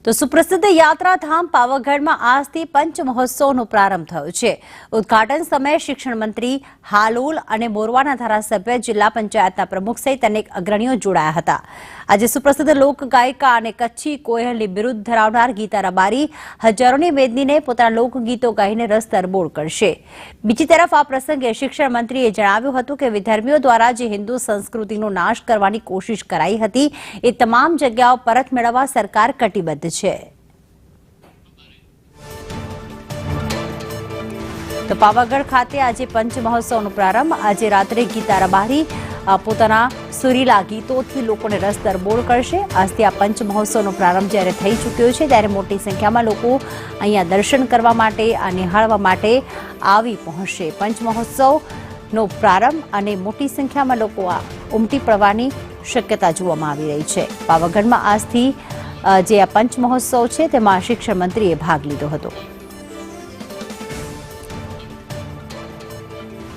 તો સુપ્રસિદ્ધ યાત્રાધામ પાવાગઢમાં આજથી પંચમહોત્સવનો પ્રારંભ થયો છે। ઉદ્ઘાટન સમયે શિક્ષણ મંત્રી હાલોલ અને મોરવાના ધારાસભ્ય, જિલ્લા પંચાયતના પ્રમુખ સહિત અનેક અગ્રણીઓ જોડાયા હતા। આજે સુપ્રસિદ્ધ લોકગાયિકા અને કચ્છી કોયલની બિરુદ ધરાવનાર ગીતા રબારી હજારોની મેદનીને પોતાના લોકગીતો ગાઈને રસ તરબોળ કરશે। બીજી તરફ આ પ્રસંગે શિક્ષણ મંત્રીએ જણાવ્યું હતું કે વિધર્મીઓ દ્વારા જે હિન્દુ સંસ્કૃતિનો નાશ કરવાની કોશિશ કરાઈ હતી એ તમામ જગ્યાઓ પરત મેળવવા સરકાર કટિબદ્ધ છે। તો પાવાગઢ ખાતે આજે પંચમહોત્સવનો પ્રારંભ। આજે રાત્રે ગીતા રબારી પોતાના સુરીલા ગીતોથી લોકોને રસ તરબોળ કરશે। આજથી આ પંચમહોત્સવનો પ્રારંભ જ્યારે થઈ ચૂક્યો છે ત્યારે મોટી સંખ્યામાં લોકો અહીંયા દર્શન કરવા માટે આ નિહાળવા માટે આવી પહોંચશે। પંચમહોત્સવનો પ્રારંભ અને મોટી સંખ્યામાં લોકો આ ઉમટી પડવાની શક્યતા જોવામાં આવી રહી છે। પાવાગઢમાં આજથી જે આ પંચમહોત્સવ છે તેમાં શિક્ષણ મંત્રીએ ભાગ લીધો હતો।